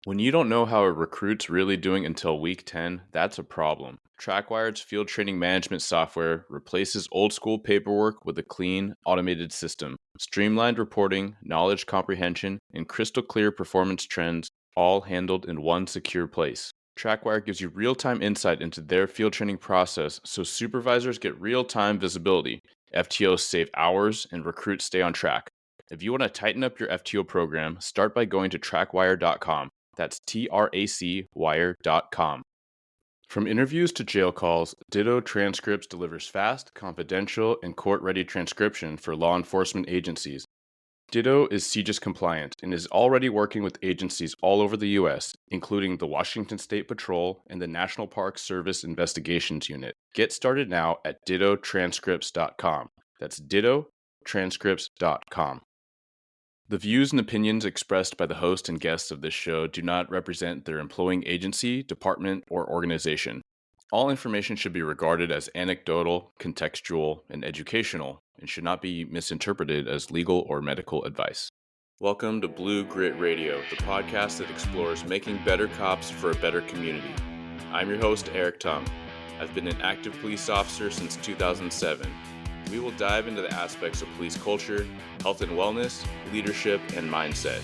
When you don't know how a recruit's really doing until week 10, that's a problem. TrackWired's field training management software replaces old school paperwork with a clean, automated system. Streamlined reporting, knowledge comprehension, and crystal clear performance trends, all handled in one secure place. TrackWire gives you real time insight into their field training process so supervisors get real time visibility. FTOs save hours and recruits stay on track. If you want to tighten up your FTO program, start by going to trackwire.com. That's tracwire.com. From interviews to jail calls, Ditto Transcripts delivers fast, confidential, and court-ready transcription for law enforcement agencies. Ditto is CJIS compliant and is already working with agencies all over the U.S., including the Washington State Patrol and the National Park Service Investigations Unit. Get started now at dittotranscripts.com. That's dittotranscripts.com. The views and opinions expressed by the host and guests of this show do not represent their employing agency, department, or organization. All information should be regarded as anecdotal, contextual, and educational, and should not be misinterpreted as legal or medical advice. Welcome to Blue Grit Radio, the podcast that explores making better cops for a better community. I'm your host, Eric Tung. I've been an active police officer since 2007. We will dive into the aspects of police culture, health and wellness, leadership, and mindset.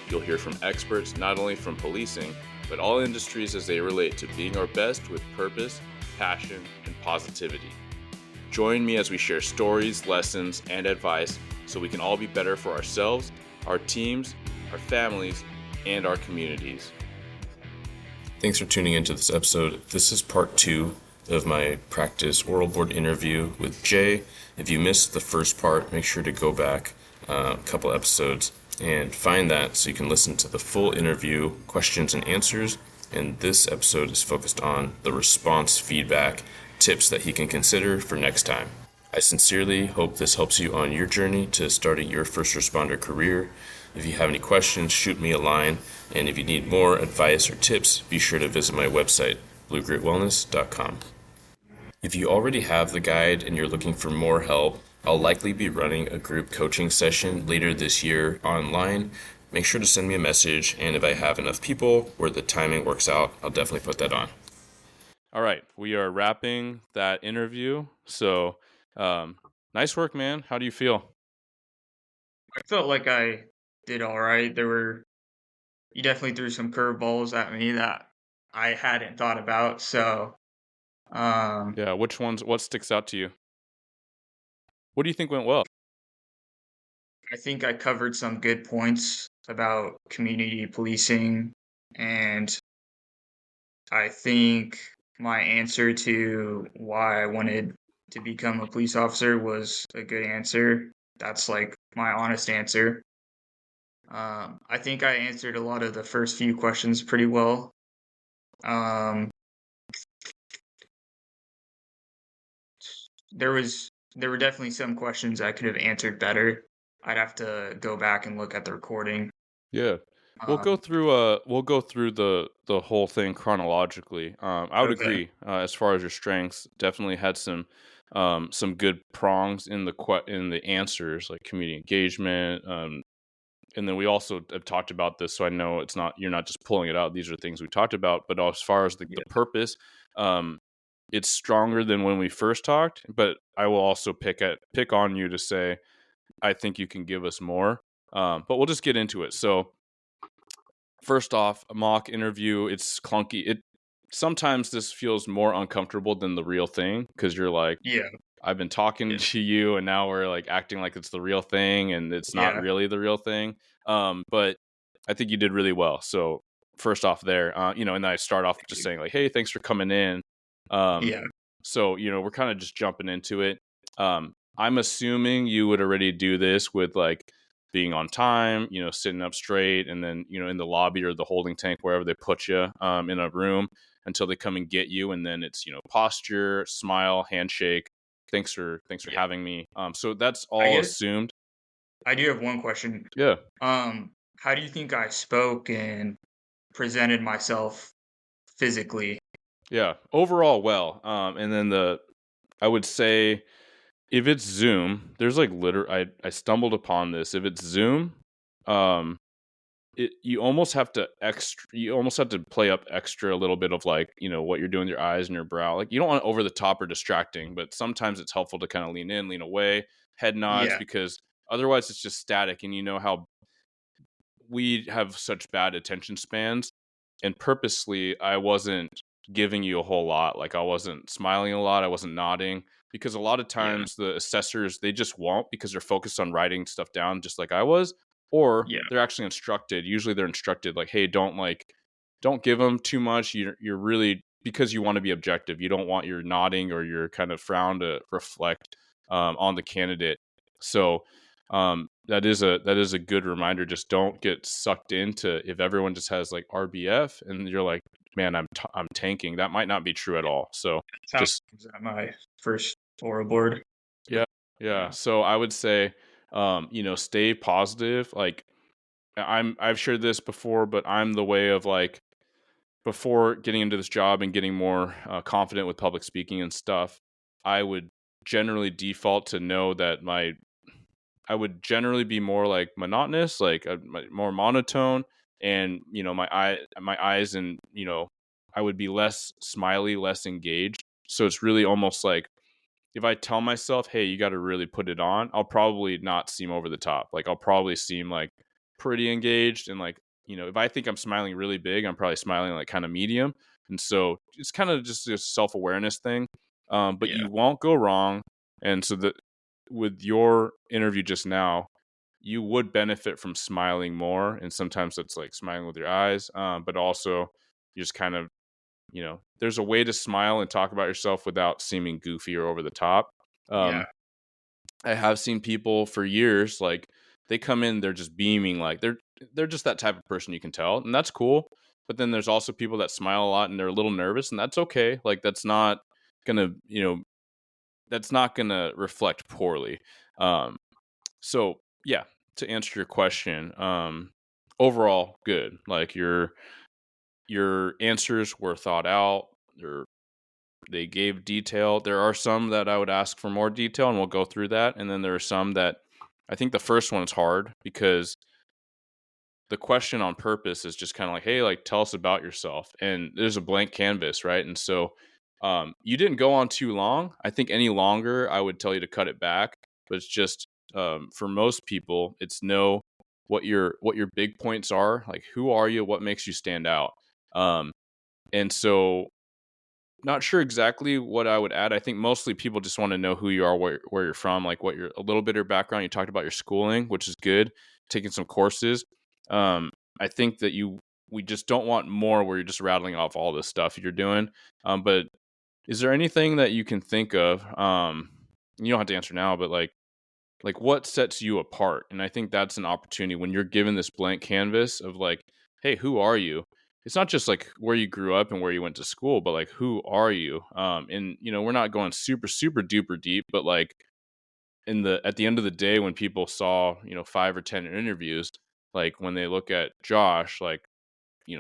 You'll hear from experts not only from policing, but all industries as they relate to being our best with purpose, passion, and positivity. Join me as we share stories, lessons, and advice so we can all be better for ourselves, our teams, our families, and our communities. Thanks for tuning into this episode. This is part 2 of my practice oral board interview with Jay. If you missed the first part, make sure to go back a couple episodes and find that so you can listen to the full interview, questions and answers. And this episode is focused on the response feedback tips that he can consider for next time. I sincerely hope this helps you on your journey to starting your first responder career. If you have any questions, shoot me a line. And if you need more advice or tips, be sure to visit my website, bluegritwellness.com. If you already have the guide and you're looking for more help, I'll likely be running a group coaching session later this year online. Make sure to send me a message, and if I have enough people where the timing works out, I'll definitely put that on. All right, we are wrapping that interview. So, nice work, man. How do you feel? I felt like I did all right. You definitely threw some curveballs at me that I hadn't thought about. So, Yeah, what sticks out to you? What do you think went well? I think I covered some good points about community policing, and I think my answer to why I wanted to become a police officer was a good answer. That's like my honest answer. I think I answered a lot of the first few questions pretty well. Um, there were definitely some questions I could have answered better. I'd have to go back and look at the recording. Yeah. We'll go through the whole thing chronologically. I would Okay. agree as far as your strengths. Definitely had some good prongs in the answers, like community engagement. And then we also have talked about this, so I know you're not just pulling it out. These are things we talked about. But as far as the purpose, it's stronger than when we first talked. But I will also pick on you to say, I think you can give us more. But we'll just get into it. So first off, a mock interview, it's clunky. Sometimes this feels more uncomfortable than the real thing because you're like, Yeah. I've been talking to you and now we're like acting like it's the real thing and it's not really the real thing. But I think you did really well. So first off there, and then I start off just saying like, hey, thanks for coming in. So, we're kind of just jumping into it. I'm assuming you would already do this with like being on time, sitting up straight and then, in the lobby or the holding tank, wherever they put you in a room until they come and get you. And then it's, posture, smile, handshake. Thanks for having me. So that's all assumed. I do have one question. Yeah. How do you think I spoke and presented myself physically? Yeah. Overall, well. And then I would say if it's Zoom, there's like I stumbled upon this. If it's Zoom, you almost have to play up extra a little bit of like, what you're doing with your eyes and your brow. Like you don't want over the top or distracting, but sometimes it's helpful to kind of lean in, lean away, head nods, Yeah. because otherwise it's just static. And you know how we have such bad attention spans, and purposely I wasn't giving you a whole lot. Like I wasn't smiling a lot, I wasn't nodding, because a lot of Yeah. times the assessors, they just won't, because they're focused on writing stuff down just like I was, or Yeah. they're actually instructed. Usually they're instructed like, hey, don't give them too much. You're really, because you want to be objective, you don't want your nodding or your kind of frown to reflect on the candidate. So that is a good reminder. Just don't get sucked into, if everyone just has like RBF and you're like, man, I'm tanking. That might not be true at all. So That's how just I was at my first oral board. yeah, yeah. Yeah. So I would say, stay positive. Like I've shared this before, but I'm the way of like, before getting into this job and getting more confident with public speaking and stuff, I would generally default to know that I would generally be more like monotonous, like more monotone, and my eyes, and I would be less smiley, less engaged. So it's really almost like, if I tell myself, "Hey, you got to really put it on," I'll probably not seem over the top. Like I'll probably seem like pretty engaged, and like, if I think I'm smiling really big, I'm probably smiling like kind of medium. And so it's kind of just a self awareness thing. But Yeah. you won't go wrong. And so that, with your interview just now, you would benefit from smiling more, and sometimes it's like smiling with your eyes, but also you just kind of, there's a way to smile and talk about yourself without seeming goofy or over the top. Yeah. Um, I have seen people for years, like they come in, they're just beaming, like they're just that type of person, you can tell, and that's cool. But then there's also people that smile a lot and they're a little nervous, and that's okay. Like gonna, that's not gonna reflect poorly. Um, so yeah, to answer your question, overall good. Like your answers were thought out. They gave detail. There are some that I would ask for more detail, and we'll go through that. And then there are some that, I think the first one is hard, because the question on purpose is just kind of like, hey, like tell us about yourself. And there's a blank canvas, right? And so you didn't go on too long. I think any longer, I would tell you to cut it back. But it's just, for most people, it's know what your big points are. Like, who are you? What makes you stand out? Um, and so, not sure exactly what I would add. I think mostly people just want to know who you are, where you're from, like what a little bit of your background. You talked about your schooling, which is good, taking some courses. Um, I think that we just don't want more where you're just rattling off all this stuff you're doing. But is there anything that you can think of? You don't have to answer now, but like what sets you apart? And I think that's an opportunity when you're given this blank canvas of like, hey, who are you? It's not just like where you grew up and where you went to school, but like, who are you? And we're not going super super duper deep, but like, at the end of the day, when people saw 5 or 10 interviews, like when they look at Josh, like,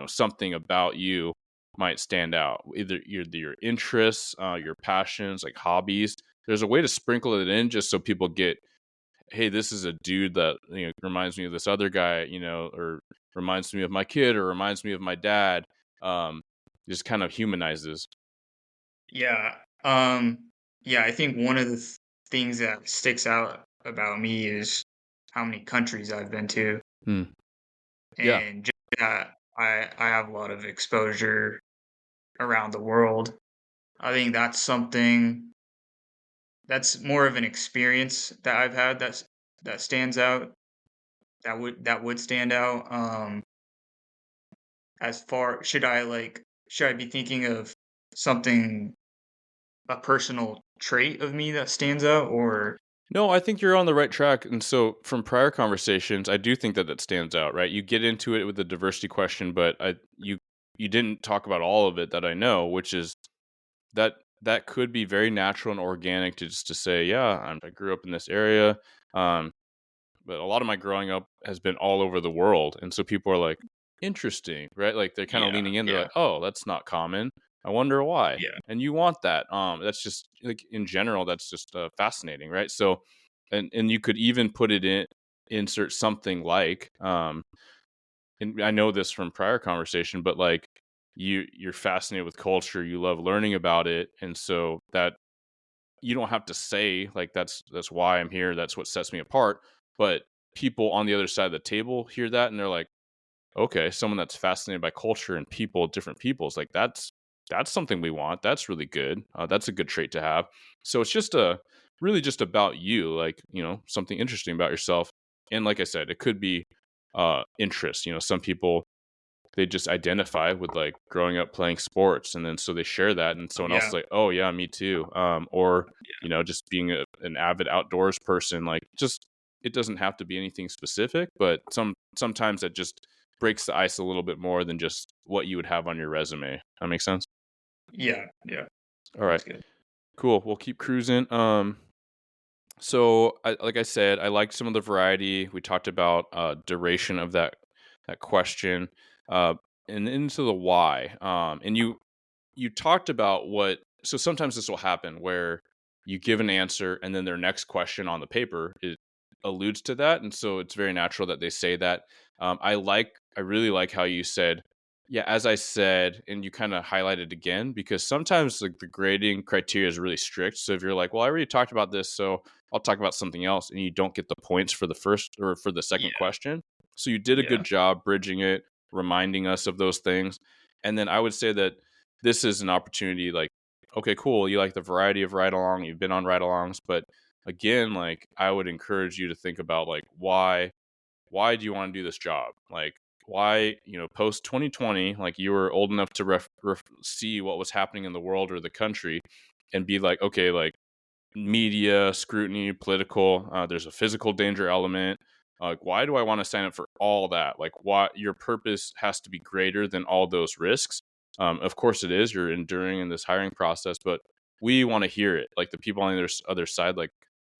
something about you might stand out, either your interests, your passions, like hobbies. There's a way to sprinkle it in just so people get, hey, this is a dude that reminds me of this other guy, or reminds me of my kid, or reminds me of my dad. Um, just kind of humanizes. Yeah. Yeah, I think one of the things that sticks out about me is how many countries I've been to, Hmm. Yeah. and just that I have a lot of exposure around the world. I think that's something that's more of an experience that I've had that stands out. That would stand out. As far should I be thinking of something, a personal trait of me that stands out, or No, I think you're on the right track. And so, from prior conversations, I do think that that stands out, right? You get into it with the diversity question, but you didn't talk about all of it that I know, which is that that could be very natural and organic to just to say, yeah, I grew up in this area. Um, but a lot of my growing up has been all over the world, and so people are like, interesting, right? Like they're kind of yeah, leaning in, they're yeah, like, oh, that's not common, I wonder why. yeah, And you want that. That's just like, in general, that's just fascinating, right? So, and you could even put it in, insert something like, and I know this from prior conversation, but like you're fascinated with culture, you love learning about it, and so that you don't have to say like that's why I'm here, that's what sets me apart, but people on the other side of the table hear that and they're like, okay, someone that's fascinated by culture and people, different peoples, like that's something we want. That's really good. That's a good trait to have. So it's just really just about you, like something interesting about yourself. And like I said, it could be interest. Some people they just identify with like growing up playing sports, and then so they share that, and someone else is Yeah. like, oh yeah, me too. Or just being an avid outdoors person, like just it doesn't have to be anything specific, but sometimes it just breaks the ice a little bit more than just what you would have on your resume. That makes sense. Yeah. Yeah. All right, That's good. cool. We'll keep cruising. So like I said, I like some of the variety. We talked about duration of that question, uh, and into the why. And you talked about what. So sometimes this will happen where you give an answer, and then their next question on the paper it alludes to that, and so it's very natural that they say that. I really like how you said, yeah, as I said, and you kind of highlighted again, because sometimes like the grading criteria is really strict. So if you're like, well, I already talked about this, so I'll talk about something else, and you don't get the points for the first or for the second Yeah. question. So you did a good Yeah. job bridging it, reminding us of those things. And then I would say that this is an opportunity like, okay, cool. You like the variety of ride along, you've been on ride alongs, but again, like I would encourage you to think about like why do you want to do this job? Like why, post 2020, like you were old enough to see what was happening in the world or the country and be like, okay, like media scrutiny, political, there's a physical danger element. Like why do I want to sign up for all that? Like why your purpose has to be greater than all those risks. Of course it is, you're enduring in this hiring process, but we want to hear it, like the people on the other side, like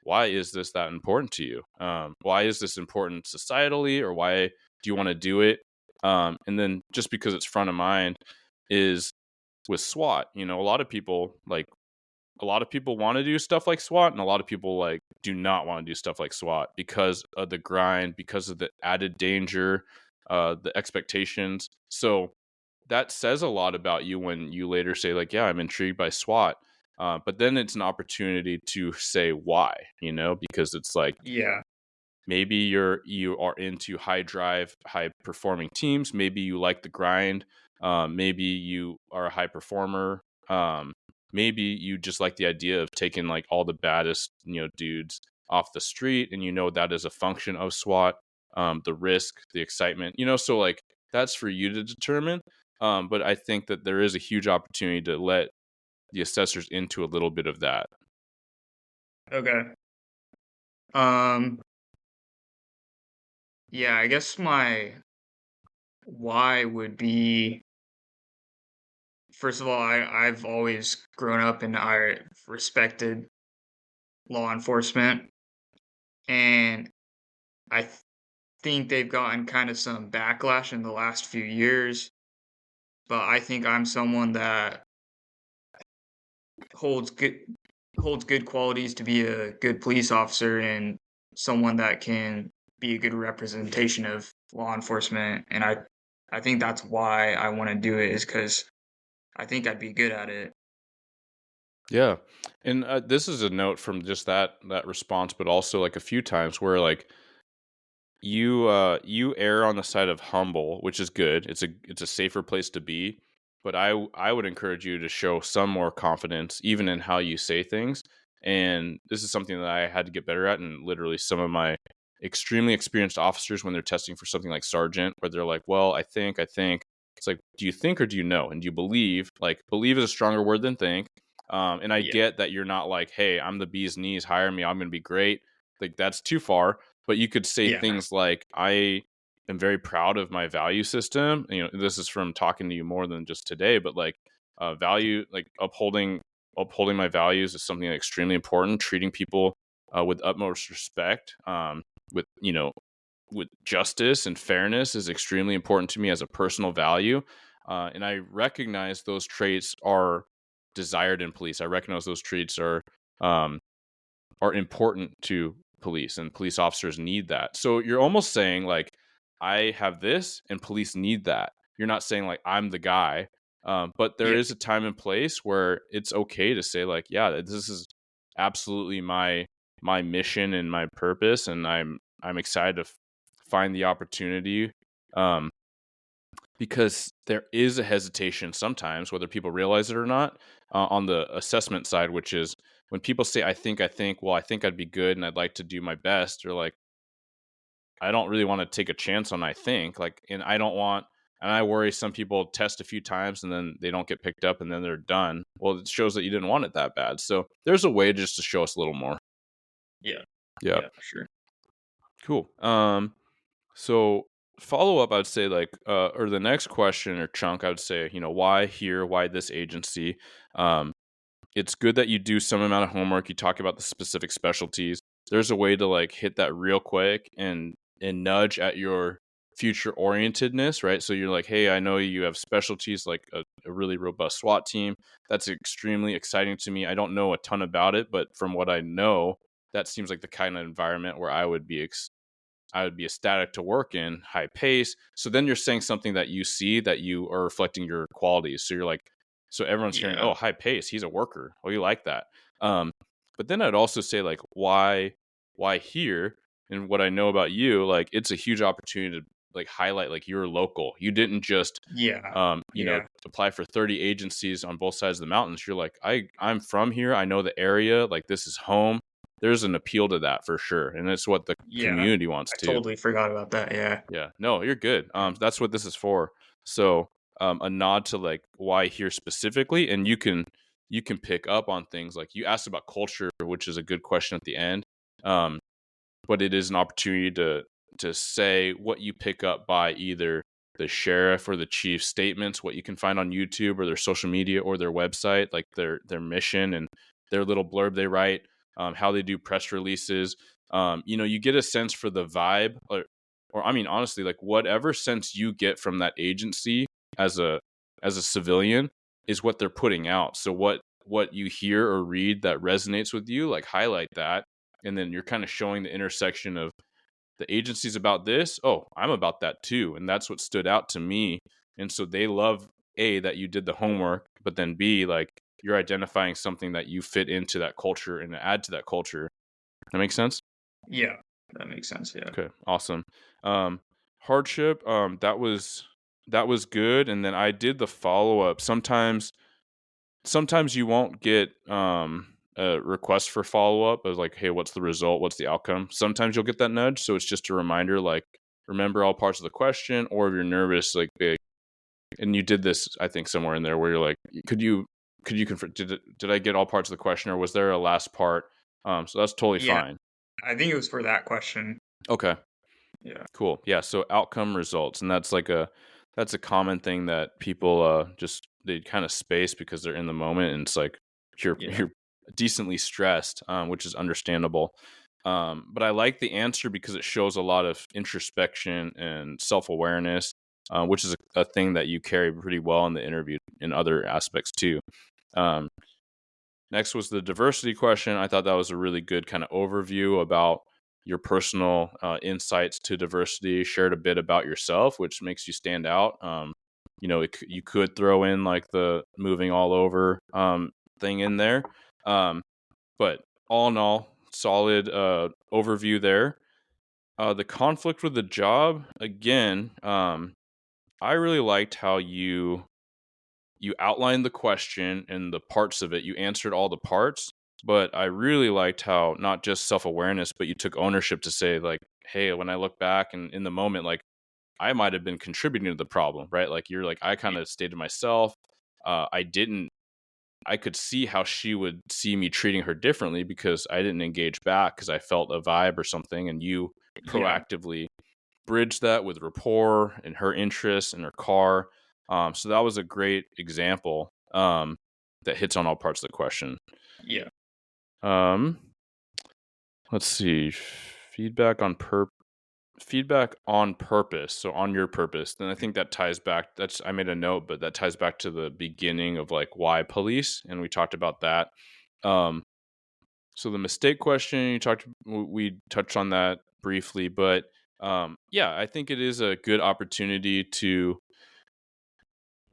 why is this that important to you? Why is this important societally, or why do you want to do it? And then just because it's front of mind is with SWAT, a lot of people want to do stuff like SWAT, and a lot of people like do not want to do stuff like SWAT because of the grind, because of the added danger, the expectations. So that says a lot about you when you later say like, yeah, I'm intrigued by SWAT. But then it's an opportunity to say why, because it's like Yeah. maybe you are into high drive, high performing teams. Maybe you like the grind. Maybe you are a high performer. Maybe you just like the idea of taking like all the baddest dudes off the street, and that is a function of SWAT. The risk, the excitement, so like that's for you to determine. But I think that there is a huge opportunity to let the assessors into a little bit of that. Okay. Um, yeah, I guess my why would be, first of all, I've always grown up and I respected law enforcement, and I think they've gotten kind of some backlash in the last few years, but I think I'm someone that holds good holds good qualities to be a good police officer and someone that can be a good representation of law enforcement, and I think that's why I want to do it, is cuz I think I'd be good at it. Yeah. And this is a note from just that response, but also like a few times where like you err on the side of humble, which is good. It's a safer place to be, but I would encourage you to show some more confidence even in how you say things. And this is something that I had to get better at, and literally some of my extremely experienced officers when they're testing for something like sergeant, where they're like, well, I think it's like, do you think or do you know, and do you believe? Like believe is a stronger word than think. And I Yeah. get that you're not like, hey, I'm the bee's knees, hire me, I'm gonna be great. Like that's too far, but you could say Yeah. things like, I am very proud of my value system. This is from talking to you more than just today, but like value, like upholding my values is something extremely important. Treating people with utmost respect, with with justice and fairness is extremely important to me as a personal value. And I recognize those traits are desired in police. I recognize those traits um, are important to police, and police officers need that. So you're almost saying like, I have this and police need that. You're not saying like I'm the guy. But there Yeah. is a time and place where it's okay to say like, yeah, this is absolutely my mission and my purpose, and I'm excited to find the opportunity. Because there is a hesitation sometimes, whether people realize it or not, on the assessment side, which is when people say, I think, well, I think I'd be good and I'd like to do my best, or like, I don't really want to take a chance on, I think, like, and I worry some people test a few times and then they don't get picked up and then they're done. Well, it shows that you didn't want it that bad. So there's a way just to show us a little more. Yeah. Yeah. Yeah, for sure. Cool. So follow up, I'd say like, or the next question or chunk, I would say, why here? Why this agency? Um, it's good that you do some amount of homework. You talk about the specific specialties. There's a way to like hit that real quick and nudge at your future orientedness, right? So you're like, hey, I know you have specialties like a really robust SWAT team. That's extremely exciting to me. I don't know a ton about it, but from what I know, that seems like the kind of environment where I would be ecstatic to work in, high pace. So then you're saying something that you see that you are reflecting your qualities. So you're like, so everyone's hearing, Yeah. oh, high pace, he's a worker. Oh, you like that. Um, but then I'd also say like, why here? And what I know about you, like, it's a huge opportunity to like highlight like you're local. You didn't just, Yeah. Yeah. apply for 30 agencies on both sides of the mountains. You're like, I'm from here. I know the area. Like this is home. There's an appeal to that for sure, and it's what the Yeah. community wants I too. totally forgot about that. Yeah. Yeah, no, you're good. Yeah. That's what this is for. So, a nod to like why here specifically, and you can pick up on things like you asked about culture, which is a good question at the end. Um, but it is an opportunity to say what you pick up by either the sheriff or the chief's statements, what you can find on YouTube or their social media or their website, like their mission and their little blurb they write, how they do press releases. You get a sense for the vibe, or I mean, honestly, like whatever sense you get from that agency as a civilian is what they're putting out. So what you hear or read that resonates with you, like highlight that, and then you're kind of showing the intersection of the agency's about this. Oh, I'm about that too, and that's what stood out to me. And so they love A, that you did the homework, but then B, like you're identifying something that you fit into that culture and add to that culture. That makes sense. Yeah. That makes sense. Yeah. Okay, awesome. Um, hardship. That was good, and then I did the follow up. Sometimes you won't get a request for follow up of like, hey, what's the result? What's the outcome? Sometimes you'll get that nudge, so it's just a reminder, like remember all parts of the question, or if you're nervous, like and you did this, I think somewhere in there where you're like, could you confirm? Did I get all parts of the question, or was there a last part? So that's totally Yeah. fine. I think it was for that question. Okay. Yeah. Cool. Yeah. So outcome results, and that's a common thing that people just they kind of space because they're in the moment, and it's like you're Yeah. you're decently stressed, which is understandable. But I like the answer because it shows a lot of introspection and self awareness, which is a thing that you carry pretty well in the interview in other aspects too. Um, Next was the diversity question. I thought that was a really good kind of overview about your personal insights to diversity. Shared a bit about yourself, which makes you stand out. You could throw in like the moving all over thing in there, but all in all, solid overview there. The conflict with the job again. I really liked how you outlined the question and the parts of it. You answered all the parts, but I really liked how not just self-awareness, but you took ownership to say like, hey, when I look back and in the moment, like I might have been contributing to the problem, right? Like you're like, I kind of stayed to myself. I didn't, I could see how she would see me treating her differently because I didn't engage back because I felt a vibe or something. And you Yeah. proactively bridge that with rapport and her interests and her car. So that was a great example that hits on all parts of the question. Yeah. Um, let's see, feedback on purpose. So on your purpose, then I think that ties back. I made a note, but that ties back to the beginning of like why police, and we talked about that. Um, so the mistake question, we touched on that briefly, but yeah, I think it is a good opportunity to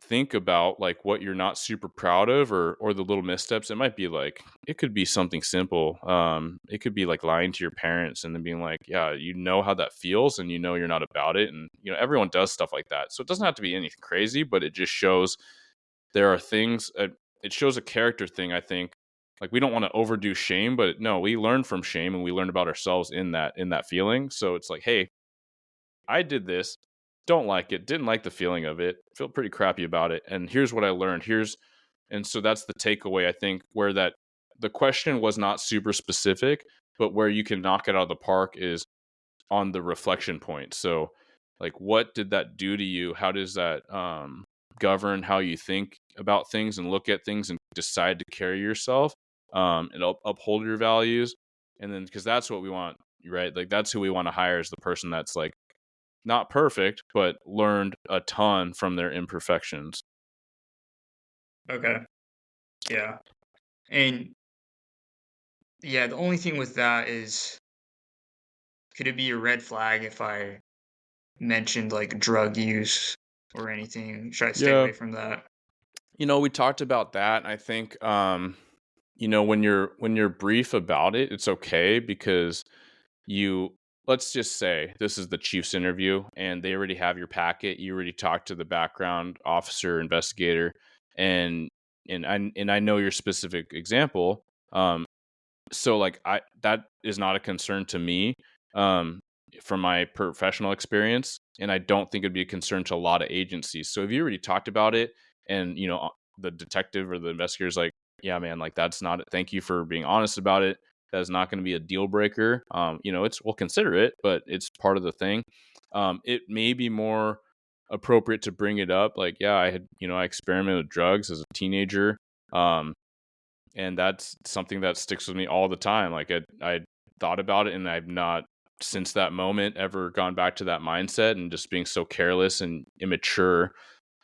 think about like what you're not super proud of, or the little missteps. It might be like, it could be something simple. It could be like lying to your parents and then being like, yeah, you know how that feels and you know you're not about it. And everyone does stuff like that. So it doesn't have to be anything crazy, but it just shows there are things, it shows a character thing, I think. Like, we don't want to overdo shame, but no, we learn from shame and we learn about ourselves in that feeling. So it's like, hey, I did this, don't like it, didn't like the feeling of it, feel pretty crappy about it, and here's what I learned. And so that's the takeaway, I think, where that the question was not super specific, but where you can knock it out of the park is on the reflection point. So, like, what did that do to you? How does that govern how you think about things and look at things and decide to carry yourself, and uphold your values? And then, because that's what we want, right? Like, that's who we want to hire, is the person that's like not perfect, but learned a ton from their imperfections. Okay. Yeah. And yeah, the only thing with that is, could it be a red flag if I mentioned like drug use or anything? Should I stay Yeah. away from that? We talked about that. I think, when you're brief about it, it's okay, because you let's just say this is the chief's interview and they already have your packet. You already talked to the background officer, investigator, and I know your specific example. So like, I that is not a concern to me, um from my professional experience, and I don't think it'd be a concern to a lot of agencies. So if you already talked about it, and the detective or the investigator's like, yeah man, like, that's not, thank you for being honest about it, that's not going to be a deal breaker. It's, we'll consider it, but it's part of the thing. It may be more appropriate to bring it up, like, yeah, I experimented with drugs as a teenager. um and that's something that sticks with me all the time. Like, I thought about it, and I've not, since that moment, ever gone back to that mindset and just being so careless and immature.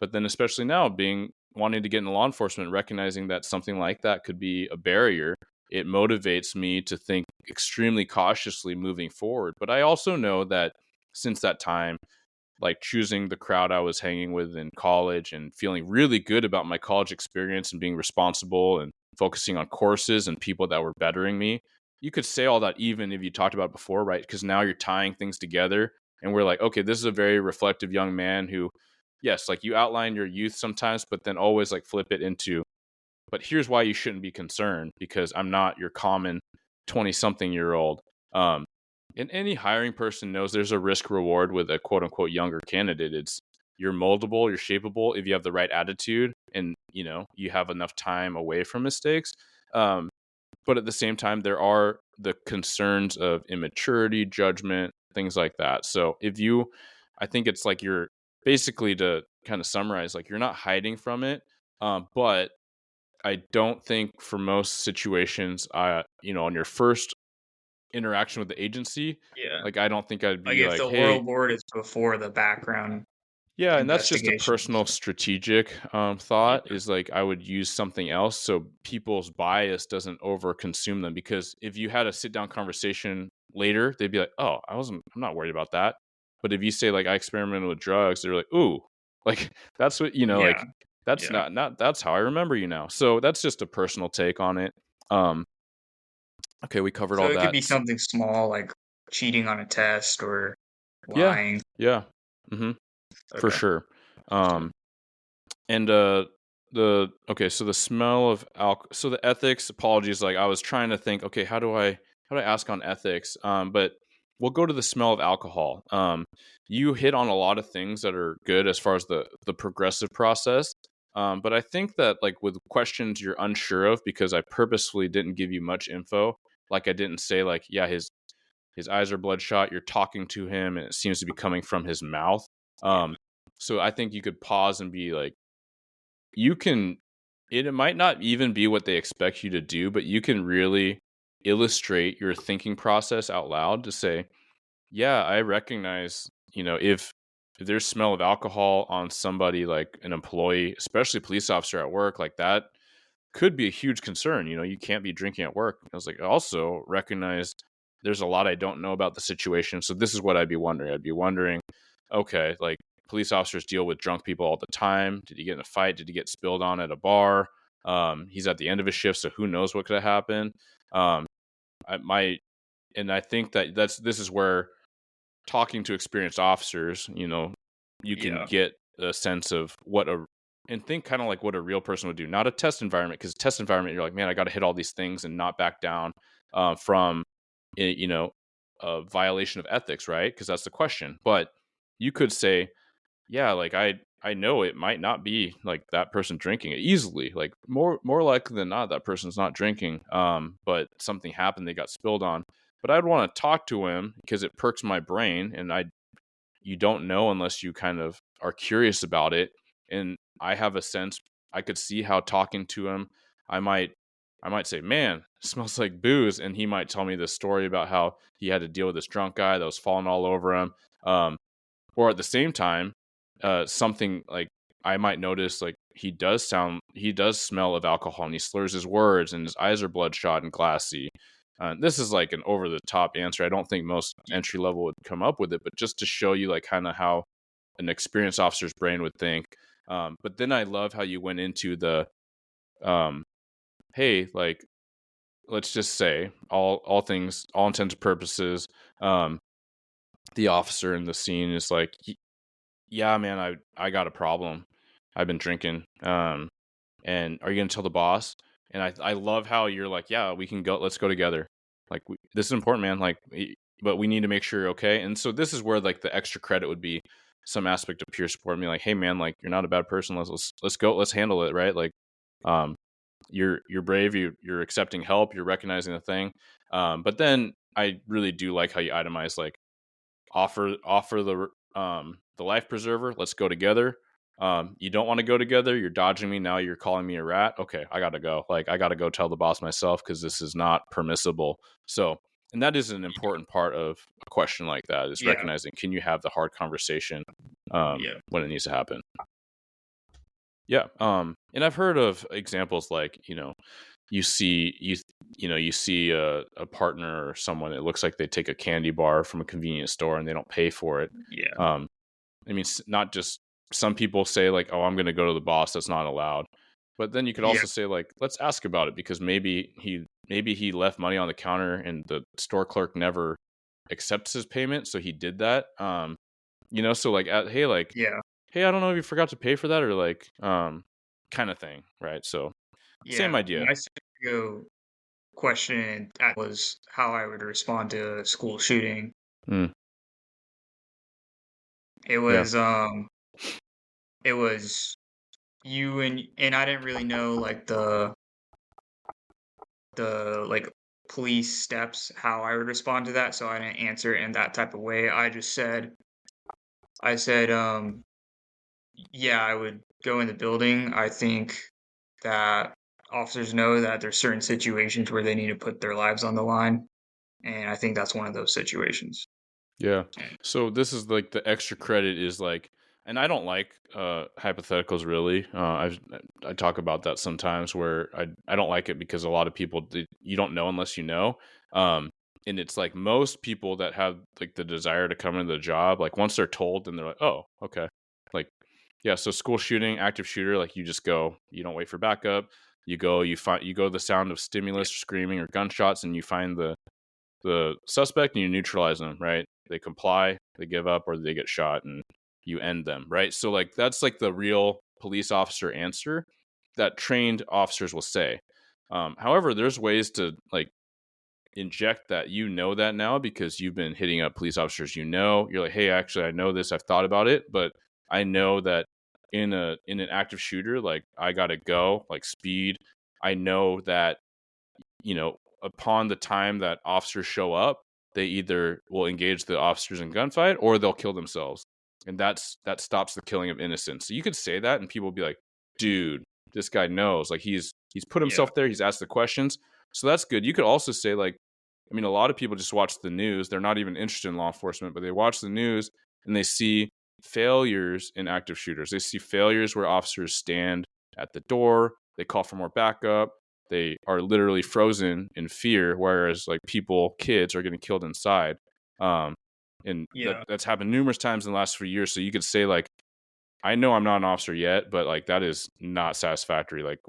But then, especially now, being wanting to get into law enforcement, recognizing that something like that could be a barrier, it motivates me to think extremely cautiously moving forward. But I also know that since that time, like, choosing the crowd I was hanging with in college and feeling really good about my college experience and being responsible and focusing on courses and people that were bettering me. You could say all that even if you talked about it before, right? Because now you're tying things together, and we're like, okay, this is a very reflective young man who, yes, like, you outline your youth sometimes, but then always like flip it into, but here's why you shouldn't be concerned, because I'm not your common 20 something year old. Um, and any hiring person knows there's a risk reward with a quote unquote younger candidate. It's, you're moldable, you're shapeable if you have the right attitude, and you have enough time away from mistakes. Um, but at the same time, there are the concerns of immaturity, judgment, things like that. So I think it's like, you're basically, to kind of summarize, like, you're not hiding from it. But I don't think for most situations, on your first interaction with the agency, Yeah. like, I don't think I'd Like be if like, the oral hey, board is before the background yeah, and that's just a investigations. personal strategic thought, Yeah. is like, I would use something else so people's bias doesn't over consume them. Because if you had a sit down conversation later, they'd be like, oh, I'm not worried about that. But if you say, like, I experimented with drugs, they're like, ooh, like, that's what, Yeah. like, that's Yeah. not that's how I remember you now. So that's just a personal take on it. Um, okay, we covered So all it could that. be something small like cheating on a test or Yeah, lying. yeah, hmm for Okay. sure. Understood. Um, And the okay, so the smell of alcohol. So the ethics, apologies, like, I was trying to think, okay, how do I ask on ethics? But we'll go to the smell of alcohol. You hit on a lot of things that are good as far as the progressive process. But I think that, like, with questions you're unsure of, because I purposefully didn't give you much info, like, I didn't say, like, yeah, his eyes are bloodshot, you're talking to him and it seems to be coming from his mouth. Yeah. So I think you could pause and be like, you can, it might not even be what they expect you to do, but you can really illustrate your thinking process out loud to say, yeah, I recognize, if there's smell of alcohol on somebody, like an employee, especially a police officer at work, like, that could be a huge concern. You can't be drinking at work. I was like, I also recognize there's a lot I don't know about the situation. So this is what I'd be wondering. I'd be wondering, okay, like police officers deal with drunk people all the time. Did he get in a fight? Did he get spilled on at a bar? He's at the end of his shift, so who knows what could have happened. Um, I think that this is where talking to experienced officers, you can Yeah. get a sense of and think kind of like what a real person would do, not a test environment, because test environment, you're like, man, I got to hit all these things and not back down from, you know, a violation of ethics, right? Because that's the question. But you could say, yeah, like I know it might not be like that person drinking it easily, like more likely than not that person's not drinking, but something happened, they got spilled on. But I'd want to talk to him because it perks my brain, and you don't know unless you kind of are curious about it. And I have a sense, I could see how talking to him, I might say, man, it smells like booze, and he might tell me this story about how he had to deal with this drunk guy that was falling all over him. Or at the same time, something like I might notice, like he does smell of alcohol, and he slurs his words, and his eyes are bloodshot and glassy. This is like an over the top answer. I don't think most entry level would come up with it, but just to show you like kind of how an experienced officer's brain would think. But then I love how you went into the, hey, like let's just say all things, all intents and purposes, the officer in the scene is like, yeah, man, I got a problem. I've been drinking. And are you gonna tell the boss? And I love how you're like, yeah, we can go. Let's go together. Like this is important, man. Like, but we need to make sure you're okay. And so this is where like the extra credit would be some aspect of peer support. Me like, hey, man, like you're not a bad person. Let's go. Let's handle it, right? Like, um, you're brave. You're accepting help. You're recognizing the thing. But then I really do like how you itemize like offer the life preserver. Let's go together. You don't want to go together. You're dodging me. Now you're calling me a rat. Okay, I gotta go. Like I gotta go tell the boss myself because this is not permissible. So, and that is an important part of a question like that is Yeah. recognizing, can you have the hard conversation Yeah. when it needs to happen. Yeah. And I've heard of examples like, you see you see a partner or someone, it looks like they take a candy bar from a convenience store and they don't pay for it. Yeah. um I mean, not just, some people say like, oh, I'm going to go to the boss, that's not allowed. But then you could Yeah. also say like, let's ask about it, because maybe he left money on the counter and the store clerk never accepts his payment, so he did that. So like, hey, like, Yeah. hey, I don't know if you forgot to pay for that, or like, kind of thing, right? So same Yeah. idea. My scenario question that was how I would respond to a school shooting. Mm, It yeah. was it was you and I didn't really know like the like police steps how I would respond to that, so I didn't answer it in that type of way. I said yeah, I would go in the building. I think that officers know that there's certain situations where they need to put their lives on the line, and I think that's one of those situations. Yeah. And So this is like the extra credit is like, and I don't like hypotheticals really. I talk about that sometimes where I don't like it because a lot of people, you don't know unless you know. Um, and it's like most people that have like the desire to come into the job, like once they're told, then they're like, oh, okay. Like, yeah. So school shooting, active shooter, like you just go, you don't wait for backup. You go, you go to the sound of yeah, stimulus, screaming, or gunshots, and you find the suspect and you neutralize them, right? They comply, they give up, or they get shot, and you end them, right? So like that's like the real police officer answer that trained officers will say. However, there's ways to like inject that, that now because you've been hitting up police officers. You're like, hey, actually, I know this. I've thought about it, but I know that in an active shooter, like I gotta go, like speed. I know that upon the time that officers show up, they either will engage the officers in gunfight or they'll kill themselves. And that stops the killing of innocents. So you could say that and people will be like, dude, this guy knows. Like he's put yeah, himself there, he's asked the questions. So that's good. You could also say like, I mean, a lot of people just watch the news. They're not even interested in law enforcement, but they watch the news and they see failures in active shooters. They see failures where officers stand at the door, they call for more backup, they are literally frozen in fear, whereas like kids are getting killed inside. And Yeah. that's happened numerous times in the last few years. So you could say like, I know I'm not an officer yet, but like that is not satisfactory. Like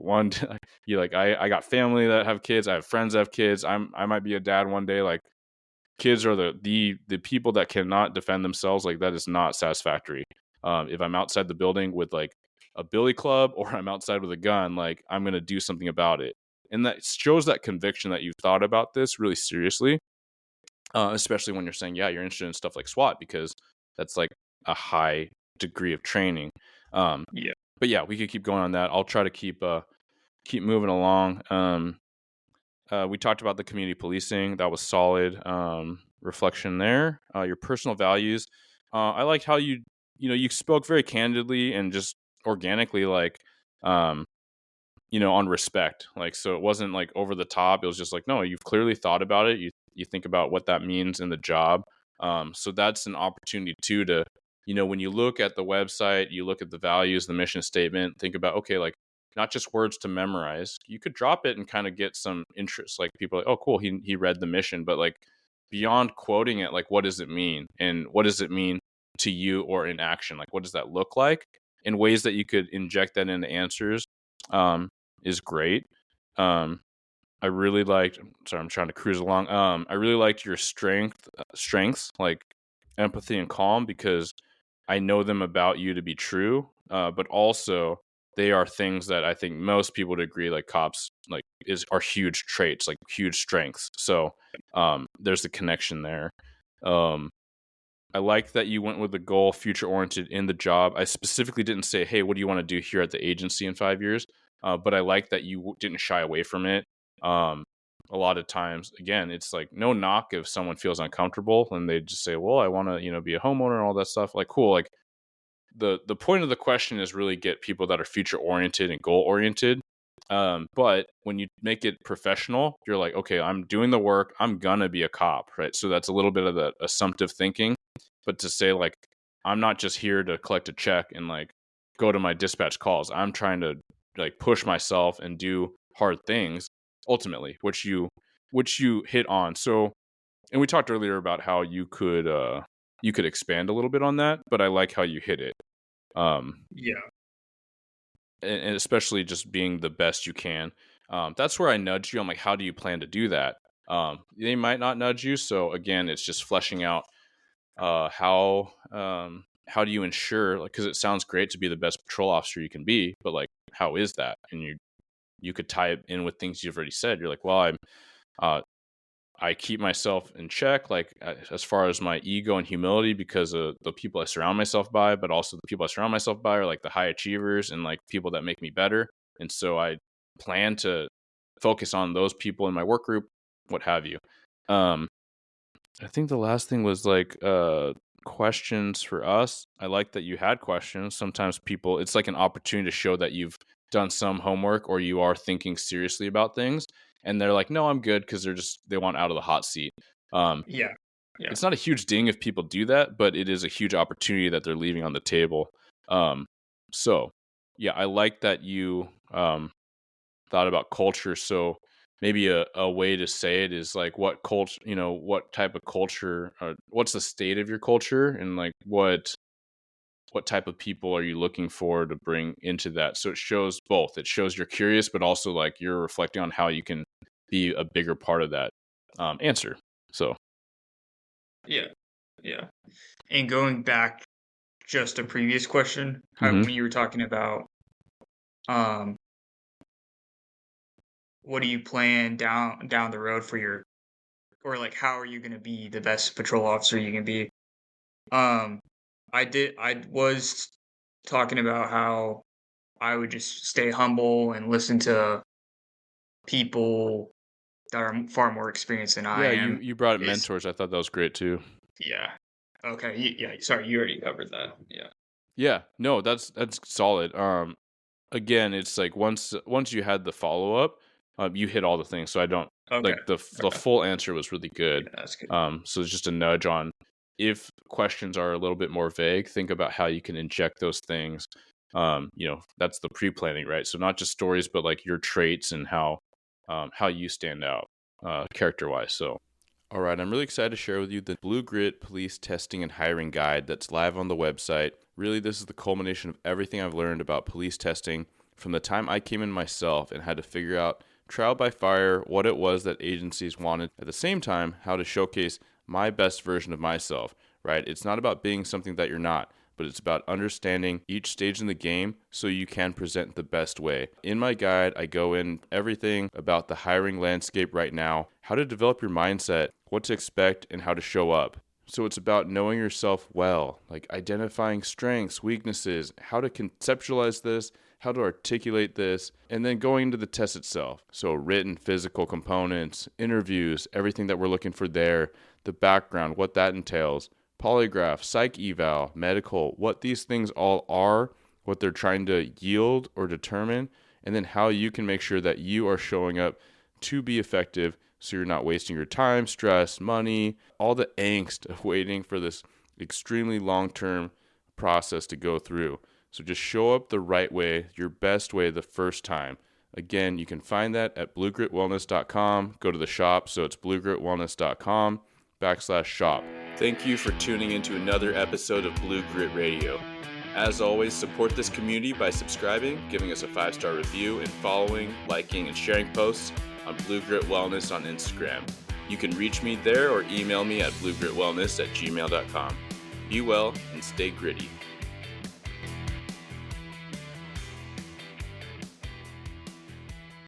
you like I got family that have kids, I have friends that have kids. I might be a dad one day. Like kids are the people that cannot defend themselves. Like that is not satisfactory. If I'm outside the building with like a billy club or I'm outside with a gun, like I'm gonna do something about it. And that shows that conviction that you've thought about this really seriously, especially when you're saying, yeah, you're interested in stuff like SWAT because that's like a high degree of training. Yeah. But yeah, we could keep going on that. I'll try to keep moving along. We talked about the community policing. That was solid reflection there. Your personal values. I liked how you spoke very candidly and just organically, like on respect. Like, so it wasn't like over the top. It was just like, no, you've clearly thought about it. You think about what that means in the job. So that's an opportunity too to, when you look at the website, you look at the values, the mission statement, think about, okay, like not just words to memorize. You could drop it and kind of get some interest. Like people are like, oh, cool, he read the mission, but like beyond quoting it, like what does it mean, and what does it mean to you or in action? Like what does that look like? In ways that you could inject that into answers is great. I really liked. Sorry, I'm trying to cruise along. I really liked your strengths like empathy and calm, because I know them about you to be true. But also they are things that I think most people would agree, like cops, like are huge traits, like huge strengths. So there's the connection there. I like that you went with the goal, future oriented in the job. I specifically didn't say, hey, what do you want to do here at the agency in 5 years? But I like that you didn't shy away from it. A lot of times, again, it's like no knock if someone feels uncomfortable and they just say, well, I want to, be a homeowner and all that stuff. Like, cool. Like the point of the question is really get people that are future oriented and goal oriented. But when you make it professional, you're like, okay, I'm doing the work. I'm gonna be a cop, right? So that's a little bit of the assumptive thinking. But to say like, I'm not just here to collect a check and like go to my dispatch calls. I'm trying to like push myself and do hard things ultimately, which you hit on. So, and we talked earlier about how you could expand a little bit on that, but I like how you hit it. Um, Yeah. and especially just being the best you can. That's where I nudge you. I'm like, how do you plan to do that? They might not nudge you. So again, it's just fleshing out how do you ensure, like, because it sounds great to be the best patrol officer you can be, but like, how is that? And you could tie it in with things you've already said. You're like, well, uh, I keep myself in check, like as far as my ego and humility, because of the people I surround myself by, but also the people I surround myself by are like the high achievers and like people that make me better. And so I plan to focus on those people in my work group, what have you. Um, I think the last thing was like questions for us. I like that you had questions. Sometimes people, it's like an opportunity to show that you've done some homework or you are thinking seriously about things. And they're like, no, I'm good, because they want out of the hot seat. Um, Yeah. Yeah. it's not a huge ding if people do that, but it is a huge opportunity that they're leaving on the table. Um, so yeah, I like that you thought about culture. So maybe a way to say it is like, what culture, what type of culture, or what's the state of your culture, and like what type of people are you looking for to bring into that? So it shows both. It shows you're curious, but also like you're reflecting on how you can be a bigger part of that answer. So Yeah. Yeah. And going back just a previous question, how mhm. when you were talking about um what do you plan down the road for your, or like how are you going to be the best patrol officer you can be? Um I was talking about how I would just stay humble and listen to people that are far more experienced than I Yeah, you am. you brought up Is mentors. I thought that was great too. Yeah. Okay. Yeah. Sorry, you already covered that. Yeah. Yeah, no, that's solid. Again, it's like once you had the follow up, you hit all the things. So I don't Okay. like the Okay. full answer was really good. Yeah, that's good. So it's just a nudge on, if questions are a little bit more vague, think about how you can inject those things. That's the pre planning, right? So not just stories, but like your traits and how how you stand out character-wise. So, all right, I'm really excited to share with you the Blue Grit Police Testing and Hiring Guide that's live on the website. Really, this is the culmination of everything I've learned about police testing from the time I came in myself and had to figure out trial by fire what it was that agencies wanted. At the same time, how to showcase my best version of myself, right? It's not about being something that you're not, but it's about understanding each stage in the game so you can present the best way. In my guide, I go in everything about the hiring landscape right now, how to develop your mindset, what to expect, and how to show up. So it's about knowing yourself well, like identifying strengths, weaknesses, how to conceptualize this, how to articulate this, and then going into the test itself. So written, physical components, interviews, everything that we're looking for there, the background, what that entails, polygraph, psych eval, medical, what these things all are, what they're trying to yield or determine, and then how you can make sure that you are showing up to be effective so you're not wasting your time, stress, money, all the angst of waiting for this extremely long-term process to go through. So just show up the right way, your best way the first time. Again, you can find that at bluegritwellness.com. Go to the shop, so it's bluegritwellness.com/shop. Thank you for tuning into another episode of Blue Grit Radio. As always, support this community by subscribing, giving us a 5-star review, and following, liking, and sharing posts on Blue Grit Wellness on Instagram. You can reach me there or email me at bluegritwellness@gmail.com. Be well and stay gritty.